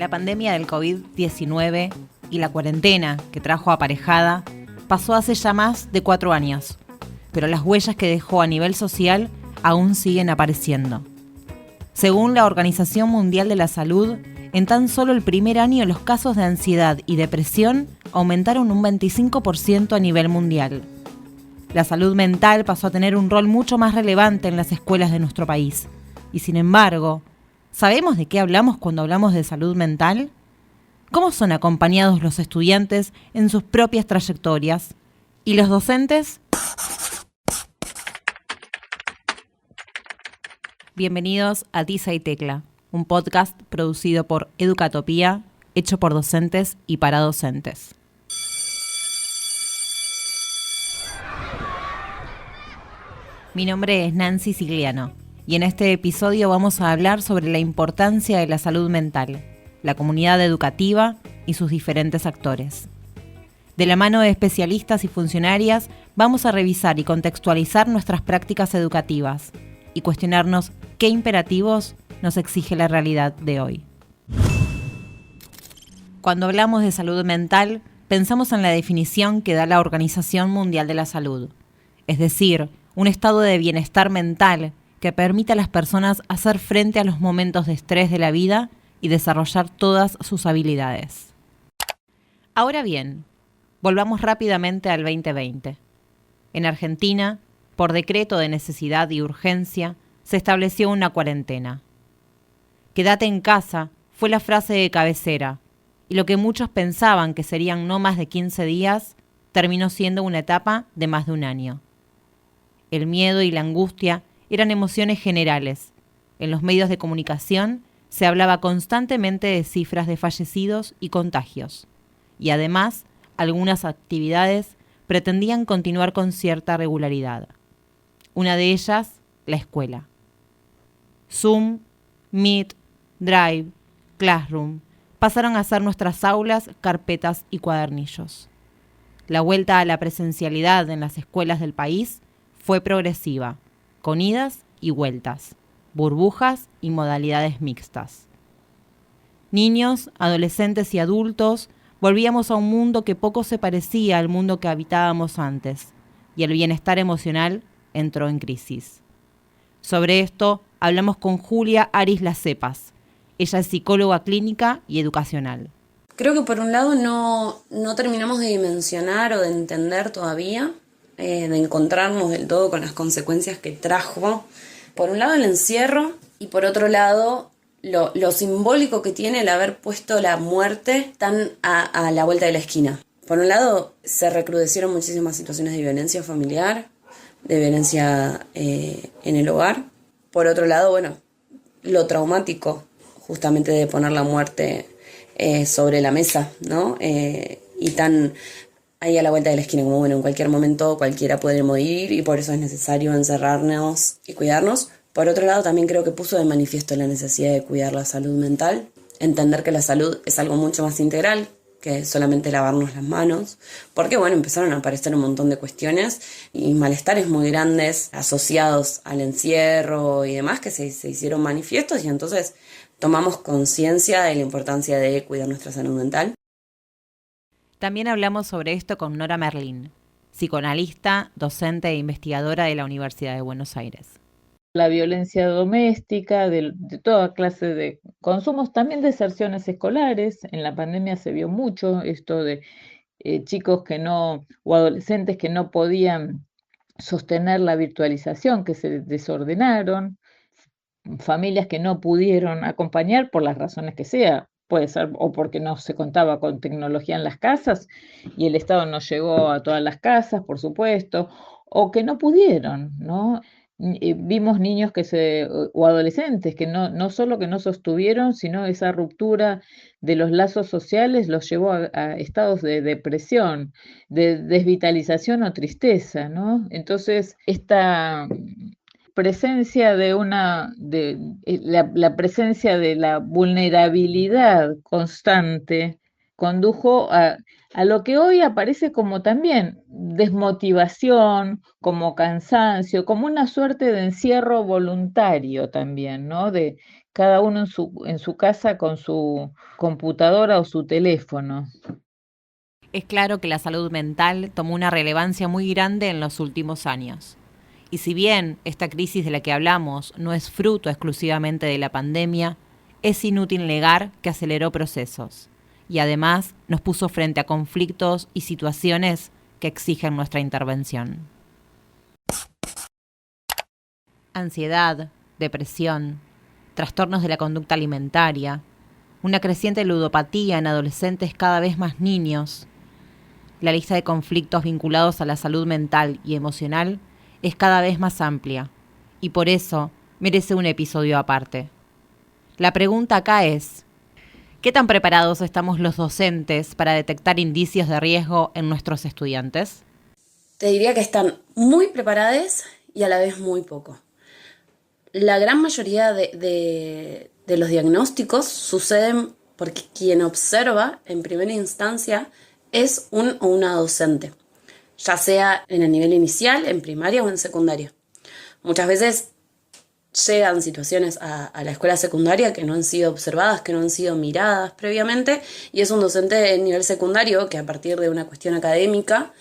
La pandemia del COVID-19 y la cuarentena que trajo aparejada pasó hace ya más de 4 años, pero las huellas que dejó a nivel social aún siguen apareciendo. Según la Organización Mundial de la Salud, en tan solo el primer año los casos de ansiedad y depresión aumentaron un 25% a nivel mundial. La salud mental pasó a tener un rol mucho más relevante en las escuelas de nuestro país. Y sin embargo, ¿sabemos de qué hablamos cuando hablamos de salud mental? ¿Cómo son acompañados los estudiantes en sus propias trayectorias? ¿Y los docentes? Bienvenidos a Tiza y Tecla, un podcast producido por Educatopía, hecho por docentes y para docentes. Mi nombre es Nancy Sigliano y en este episodio vamos a hablar sobre la importancia de la salud mental, la comunidad educativa y sus diferentes actores. De la mano de especialistas y funcionarias vamos a revisar y contextualizar nuestras prácticas educativas y cuestionarnos qué imperativos nos exige la realidad de hoy. Cuando hablamos de salud mental, pensamos en la definición que da la Organización Mundial de la Salud, es decir, un estado de bienestar mental que permite a las personas hacer frente a los momentos de estrés de la vida y desarrollar todas sus habilidades. Ahora bien, volvamos rápidamente al 2020. En Argentina, por decreto de necesidad y urgencia, se estableció una cuarentena. Quédate en casa fue la frase de cabecera, y lo que muchos pensaban que serían no más de 15 días, terminó siendo una etapa de más de un año. El miedo y la angustia eran emociones generales. En los medios de comunicación se hablaba constantemente de cifras de fallecidos y contagios. Y además, algunas actividades pretendían continuar con cierta regularidad. Una de ellas, la escuela. Zoom, Meet, Drive, Classroom pasaron a ser nuestras aulas, carpetas y cuadernillos. La vuelta a la presencialidad en las escuelas del país fue progresiva, con idas y vueltas, burbujas y modalidades mixtas. Niños, adolescentes y adultos volvíamos a un mundo que poco se parecía al mundo que habitábamos antes, y el bienestar emocional entró en crisis. Sobre esto hablamos con Julia Aris Las Cepas. Ella es psicóloga clínica y educacional. Creo que por un lado no terminamos de dimensionar o de entender todavía, de encontrarnos del todo con las consecuencias que trajo. Por un lado el encierro y por otro lado lo simbólico que tiene el haber puesto la muerte tan a la vuelta de la esquina. Por un lado se recrudecieron muchísimas situaciones de violencia familiar, de violencia en el hogar. Por otro lado, lo traumático justamente de poner la muerte sobre la mesa, ¿no? Y tan ahí a la vuelta de la esquina, como en cualquier momento cualquiera puede morir y por eso es necesario encerrarnos y cuidarnos. Por otro lado, también creo que puso de manifiesto la necesidad de cuidar la salud mental, entender que la salud es algo mucho más integral que solamente lavarnos las manos, porque empezaron a aparecer un montón de cuestiones y malestares muy grandes asociados al encierro y demás que se hicieron manifiestos y entonces tomamos conciencia de la importancia de cuidar nuestra salud mental. También hablamos sobre esto con Nora Merlín, psicoanalista, docente e investigadora de la Universidad de Buenos Aires. La violencia doméstica, de toda clase de consumos, también deserciones escolares. En la pandemia se vio mucho esto de chicos o adolescentes que no podían sostener la virtualización, que se desordenaron, familias que no pudieron acompañar por las razones que sea. Puede ser o porque no se contaba con tecnología en las casas y el Estado no llegó a todas las casas, por supuesto, o que no pudieron, ¿no? Vimos niños o adolescentes que no solo que no sostuvieron, sino esa ruptura de los lazos sociales los llevó a estados de depresión, de desvitalización o tristeza, ¿no? Entonces, esta presencia la presencia de la vulnerabilidad constante condujo a a lo que hoy aparece como también desmotivación, como cansancio, como una suerte de encierro voluntario también, ¿no? De cada uno en su casa con su computadora o su teléfono. Es claro que la salud mental tomó una relevancia muy grande en los últimos años. Y si bien esta crisis de la que hablamos no es fruto exclusivamente de la pandemia, es inútil negar que aceleró procesos y además nos puso frente a conflictos y situaciones que exigen nuestra intervención. Ansiedad, depresión, trastornos de la conducta alimentaria, una creciente ludopatía en adolescentes cada vez más niños. La lista de conflictos vinculados a la salud mental y emocional es cada vez más amplia y por eso merece un episodio aparte. La pregunta acá es, ¿qué tan preparados estamos los docentes para detectar indicios de riesgo en nuestros estudiantes? Te diría que están muy preparados y a la vez muy poco. La gran mayoría de los diagnósticos suceden porque quien observa en primera instancia es un o una docente, ya sea en el nivel inicial, en primaria o en secundaria. Muchas veces llegan situaciones a la escuela secundaria que no han sido observadas, que no han sido miradas previamente, y es un docente de nivel secundario que a partir de una cuestión académica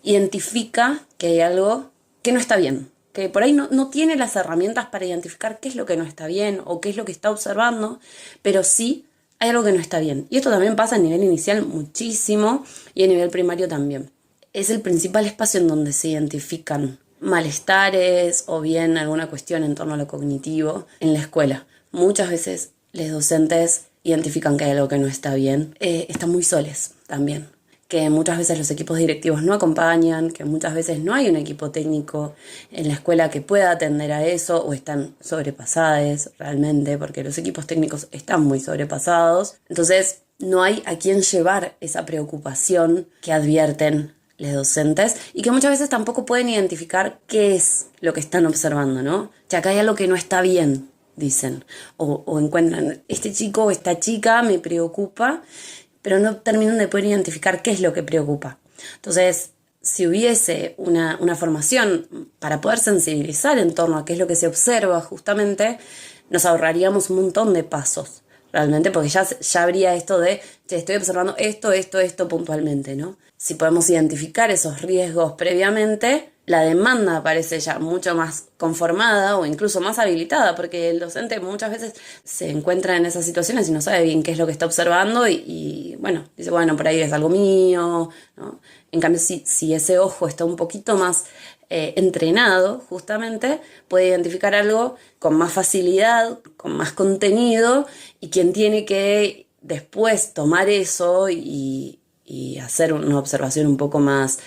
identifica que hay algo que no está bien, que por ahí no tiene las herramientas para identificar qué es lo que no está bien o qué es lo que está observando, pero sí hay algo que no está bien. Y esto también pasa a nivel inicial muchísimo y a nivel primario también. Es el principal espacio en donde se identifican malestares o bien alguna cuestión en torno a lo cognitivo en la escuela. Muchas veces los docentes identifican que hay algo que no está bien. Están muy soles también, que muchas veces los equipos directivos no acompañan, que muchas veces no hay un equipo técnico en la escuela que pueda atender a eso o están sobrepasados realmente, porque los equipos técnicos están muy sobrepasados. Entonces no hay a quién llevar esa preocupación que advierten los docentes y que muchas veces tampoco pueden identificar qué es lo que están observando, ¿no? Ya acá hay algo que no está bien, dicen, o encuentran, este chico o esta chica me preocupa, pero no terminan de poder identificar qué es lo que preocupa. Entonces, si hubiese una formación para poder sensibilizar en torno a qué es lo que se observa justamente, nos ahorraríamos un montón de pasos, realmente, porque ya habría esto de, che, estoy observando esto puntualmente, ¿no? Si podemos identificar esos riesgos previamente, la demanda parece ya mucho más conformada o incluso más habilitada, porque el docente muchas veces se encuentra en esas situaciones y no sabe bien qué es lo que está observando y bueno, dice, bueno, por ahí es algo mío, ¿no? En cambio, si ese ojo está un poquito más entrenado, justamente, puede identificar algo con más facilidad, con más contenido, y quien tiene que después tomar eso y hacer una observación un poco más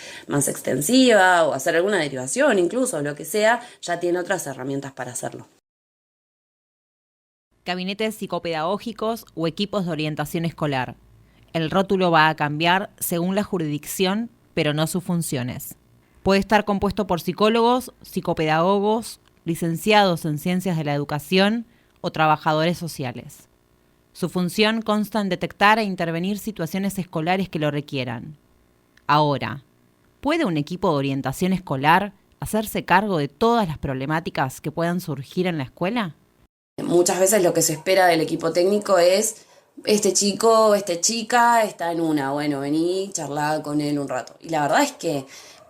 extensiva o hacer alguna derivación incluso, lo que sea, ya tiene otras herramientas para hacerlo. Gabinetes psicopedagógicos o equipos de orientación escolar. El rótulo va a cambiar según la jurisdicción, pero no sus funciones. Puede estar compuesto por psicólogos, psicopedagogos, licenciados en ciencias de la educación o trabajadores sociales. Su función consta en detectar e intervenir situaciones escolares que lo requieran. Ahora, ¿puede un equipo de orientación escolar hacerse cargo de todas las problemáticas que puedan surgir en la escuela? Muchas veces lo que se espera del equipo técnico es, este chico o esta chica está en una, bueno, vení, charlá con él un rato. Y la verdad es que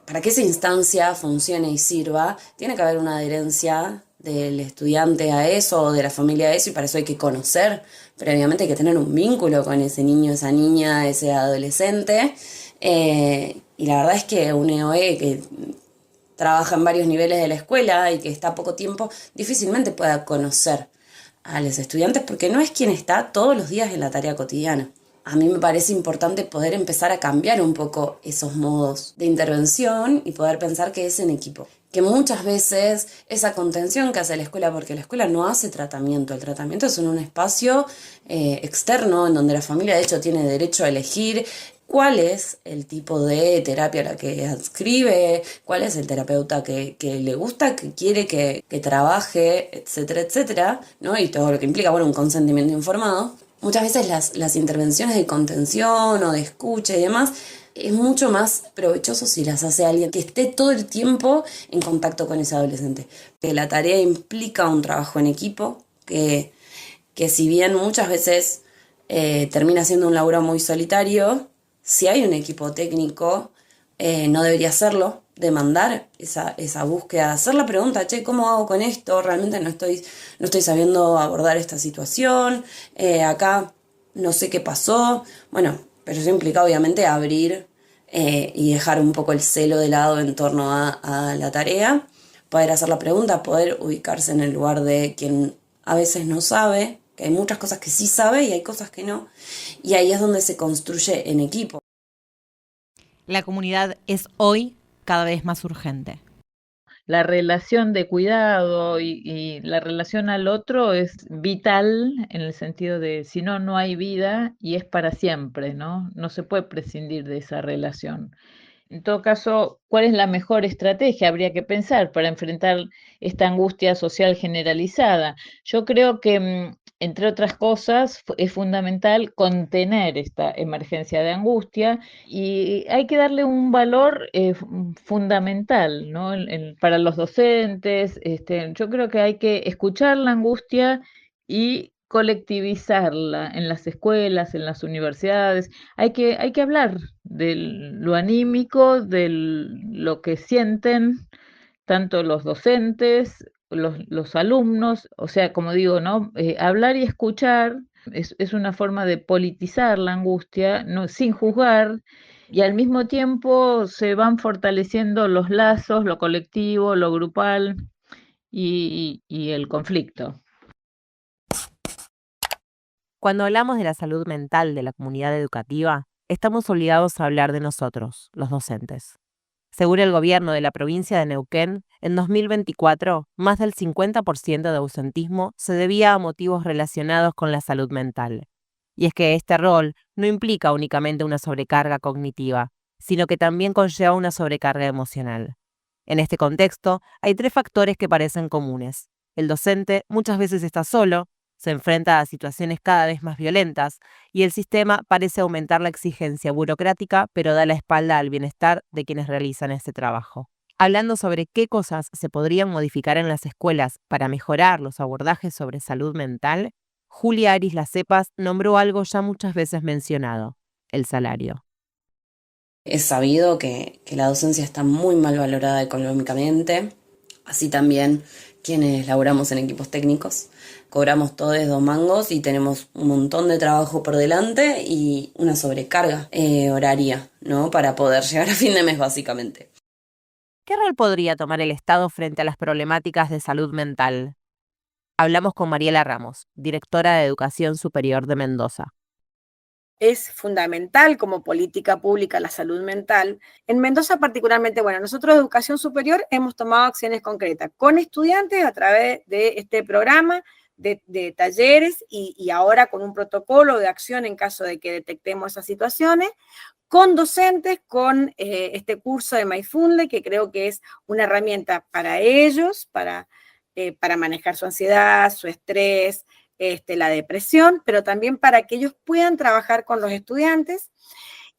para que esa instancia funcione y sirva, tiene que haber una adherencia del estudiante a eso o de la familia a eso, y para eso hay que conocer previamente, hay que tener un vínculo con ese niño, esa niña, ese adolescente. Y la verdad es que un EOE que trabaja en varios niveles de la escuela y que está poco tiempo, difícilmente pueda conocer a los estudiantes porque no es quien está todos los días en la tarea cotidiana. A mí me parece importante poder empezar a cambiar un poco esos modos de intervención y poder pensar que es en equipo. Que muchas veces esa contención que hace la escuela, porque la escuela no hace tratamiento, el tratamiento es en un espacio externo en donde la familia de hecho tiene derecho a elegir cuál es el tipo de terapia a la que adscribe, cuál es el terapeuta que le gusta, que quiere que trabaje, etcétera, etcétera, ¿no? Y todo lo que implica, bueno, un consentimiento informado. Muchas veces las intervenciones de contención o de escucha y demás es mucho más provechoso si las hace alguien que esté todo el tiempo en contacto con ese adolescente. Que la tarea implica un trabajo en equipo, que si bien muchas veces termina siendo un laburo muy solitario, si hay un equipo técnico, no debería hacerlo, demandar esa búsqueda, hacer la pregunta, che, ¿cómo hago con esto? Realmente no estoy sabiendo abordar esta situación, acá no sé qué pasó. Bueno, pero eso implica obviamente abrir y dejar un poco el celo de lado en torno a la tarea, poder hacer la pregunta, poder ubicarse en el lugar de quien a veces no sabe, que hay muchas cosas que sí sabe y hay cosas que no, y ahí es donde se construye en equipo. La comunidad es hoy cada vez más urgente. La relación de cuidado y la relación al otro es vital en el sentido de si no, no hay vida y es para siempre, ¿no? No se puede prescindir de esa relación. En todo caso, ¿cuál es la mejor estrategia? Habría que pensar para enfrentar esta angustia social generalizada. Yo creo que, entre otras cosas, es fundamental contener esta emergencia de angustia y hay que darle un valor fundamental, ¿no? Para los docentes, yo creo que hay que escuchar la angustia y colectivizarla en las escuelas, en las universidades. Hay que hablar de lo anímico, de lo que sienten tanto los docentes, los alumnos, o sea, como digo, ¿no? Hablar y escuchar es una forma de politizar la angustia, no, sin juzgar, y al mismo tiempo se van fortaleciendo los lazos, lo colectivo, lo grupal y el conflicto. Cuando hablamos de la salud mental de la comunidad educativa, estamos obligados a hablar de nosotros, los docentes. Según el gobierno de la provincia de Neuquén, en 2024, más del 50% de ausentismo se debía a motivos relacionados con la salud mental. Y es que este rol no implica únicamente una sobrecarga cognitiva, sino que también conlleva una sobrecarga emocional. En este contexto, hay 3 factores que parecen comunes. El docente muchas veces está solo, se enfrenta a situaciones cada vez más violentas y el sistema parece aumentar la exigencia burocrática, pero da la espalda al bienestar de quienes realizan este trabajo. Hablando sobre qué cosas se podrían modificar en las escuelas para mejorar los abordajes sobre salud mental, Julia Aris Lacepas nombró algo ya muchas veces mencionado: el salario. Es sabido que la docencia está muy mal valorada económicamente, así también quienes laboramos en equipos técnicos. Cobramos todos 2 mangos y tenemos un montón de trabajo por delante y una sobrecarga horaria, ¿no? Para poder llegar a fin de mes, básicamente. ¿Qué rol podría tomar el Estado frente a las problemáticas de salud mental? Hablamos con Mariela Ramos, directora de Educación Superior de Mendoza. Es fundamental como política pública la salud mental. En Mendoza particularmente, bueno, nosotros de Educación Superior hemos tomado acciones concretas con estudiantes a través de este programa de talleres y ahora con un protocolo de acción en caso de que detectemos esas situaciones, con docentes, con este curso de Mindfulness, que creo que es una herramienta para ellos, para manejar su ansiedad, su estrés, la depresión, pero también para que ellos puedan trabajar con los estudiantes.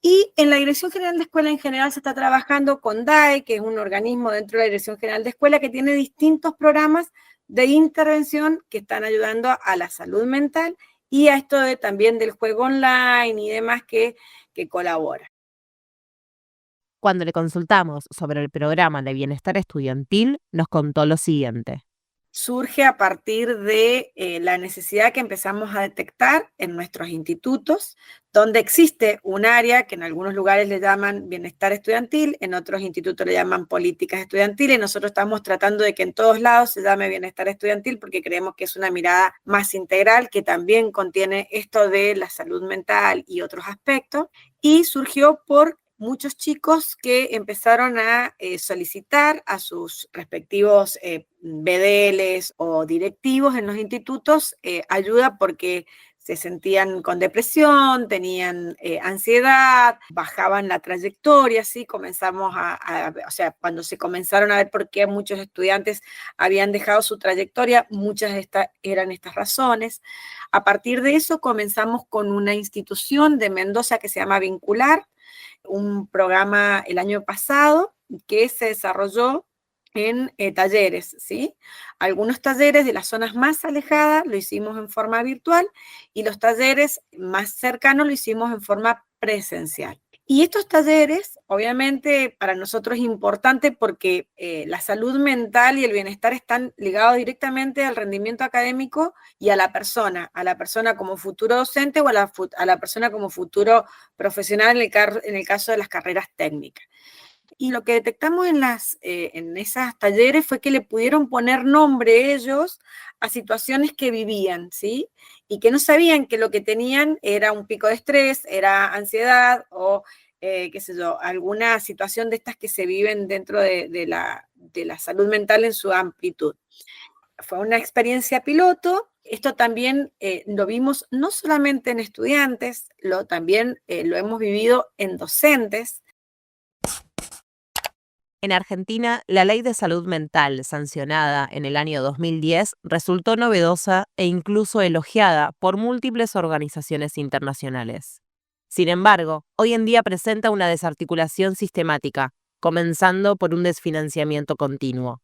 Y en la Dirección General de Escuela en general se está trabajando con DAE, que es un organismo dentro de la Dirección General de Escuela que tiene distintos programas de intervención que están ayudando a la salud mental y a esto también del juego online y demás que colabora. Cuando le consultamos sobre el programa de bienestar estudiantil, nos contó lo siguiente. Surge a partir de la necesidad que empezamos a detectar en nuestros institutos, donde existe un área que en algunos lugares le llaman bienestar estudiantil, en otros institutos le llaman políticas estudiantiles. Nosotros estamos tratando de que en todos lados se llame bienestar estudiantil porque creemos que es una mirada más integral que también contiene esto de la salud mental y otros aspectos. Y surgió por muchos chicos que empezaron a solicitar a sus respectivos BDLs o directivos en los institutos ayuda porque se sentían con depresión, tenían ansiedad, bajaban la trayectoria, ¿sí? Comenzamos o sea, cuando se comenzaron a ver por qué muchos estudiantes habían dejado su trayectoria, muchas eran estas razones. A partir de eso comenzamos con una institución de Mendoza que se llama Vincular, un programa el año pasado que se desarrolló en talleres, ¿sí? Algunos talleres de las zonas más alejadas lo hicimos en forma virtual y los talleres más cercanos lo hicimos en forma presencial. Y estos talleres, obviamente, para nosotros es importante porque la salud mental y el bienestar están ligados directamente al rendimiento académico y a la persona como futuro docente o a la persona como futuro profesional en el caso de las carreras técnicas. Y lo que detectamos en esos talleres fue que le pudieron poner nombre ellos a situaciones que vivían, ¿sí? Y que no sabían que lo que tenían era un pico de estrés, era ansiedad o, qué sé yo, alguna situación de estas que se viven dentro de la salud mental en su amplitud. Fue una experiencia piloto. Esto también lo vimos no solamente en estudiantes, también lo hemos vivido en docentes. En Argentina, la Ley de Salud Mental, sancionada en el año 2010, resultó novedosa e incluso elogiada por múltiples organizaciones internacionales. Sin embargo, hoy en día presenta una desarticulación sistemática, comenzando por un desfinanciamiento continuo.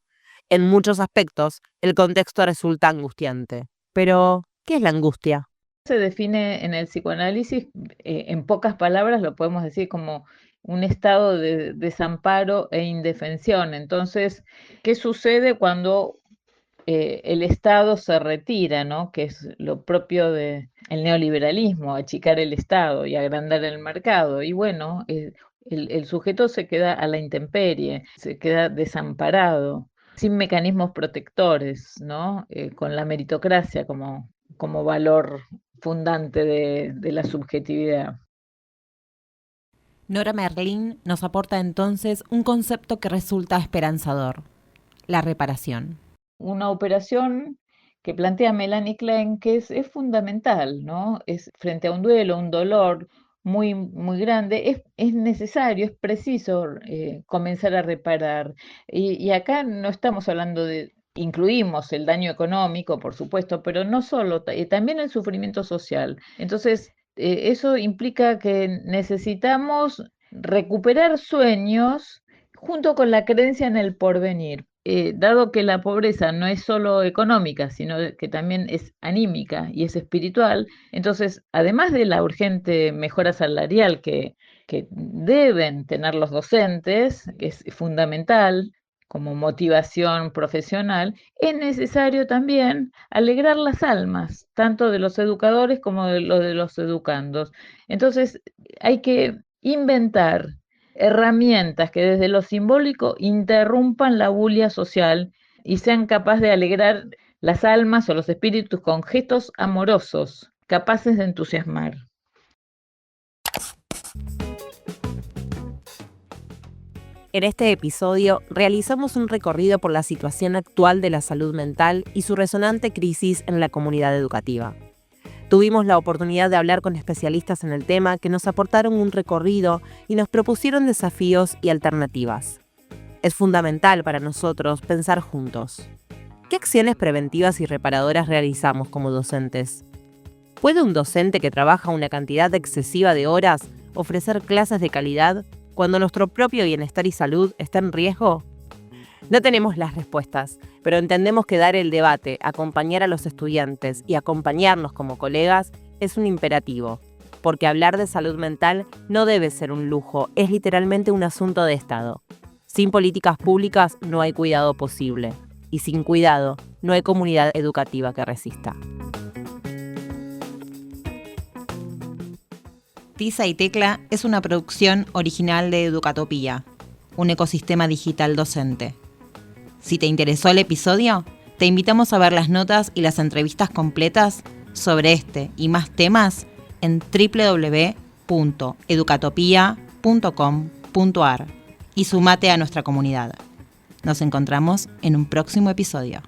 En muchos aspectos, el contexto resulta angustiante. Pero, ¿qué es la angustia? Se define en el psicoanálisis, en pocas palabras lo podemos decir como un estado de desamparo e indefensión. Entonces, ¿qué sucede cuando el Estado se retira, ¿no? Que es lo propio del neoliberalismo, achicar el Estado y agrandar el mercado? Y bueno, el sujeto se queda a la intemperie, se queda desamparado, sin mecanismos protectores, ¿no? Con la meritocracia como valor fundante de la subjetividad. Nora Merlin nos aporta entonces un concepto que resulta esperanzador: la reparación. Una operación que plantea Melanie Klein que es fundamental, ¿no? Es frente a un duelo, un dolor muy, muy grande, es necesario, es preciso comenzar a reparar. Y acá no estamos hablando incluimos el daño económico, por supuesto, pero no solo, también el sufrimiento social. Entonces, eso implica que necesitamos recuperar sueños junto con la creencia en el porvenir. Dado que la pobreza no es solo económica, sino que también es anímica y es espiritual, entonces, además de la urgente mejora salarial que deben tener los docentes, que es fundamental como motivación profesional, es necesario también alegrar las almas, tanto de los educadores como de los educandos. Entonces, hay que inventar herramientas que desde lo simbólico interrumpan la bulia social y sean capaces de alegrar las almas o los espíritus con gestos amorosos, capaces de entusiasmar. En este episodio realizamos un recorrido por la situación actual de la salud mental y su resonante crisis en la comunidad educativa. Tuvimos la oportunidad de hablar con especialistas en el tema que nos aportaron un recorrido y nos propusieron desafíos y alternativas. Es fundamental para nosotros pensar juntos. ¿Qué acciones preventivas y reparadoras realizamos como docentes? ¿Puede un docente que trabaja una cantidad excesiva de horas ofrecer clases de calidad cuando nuestro propio bienestar y salud está en riesgo? No tenemos las respuestas, pero entendemos que dar el debate, acompañar a los estudiantes y acompañarnos como colegas es un imperativo, porque hablar de salud mental no debe ser un lujo, es literalmente un asunto de Estado. Sin políticas públicas no hay cuidado posible, y sin cuidado no hay comunidad educativa que resista. Tiza y Tecla es una producción original de Educatopía, un ecosistema digital docente. Si te interesó el episodio, te invitamos a ver las notas y las entrevistas completas sobre este y más temas en www.educatopia.com.ar y sumate a nuestra comunidad. Nos encontramos en un próximo episodio.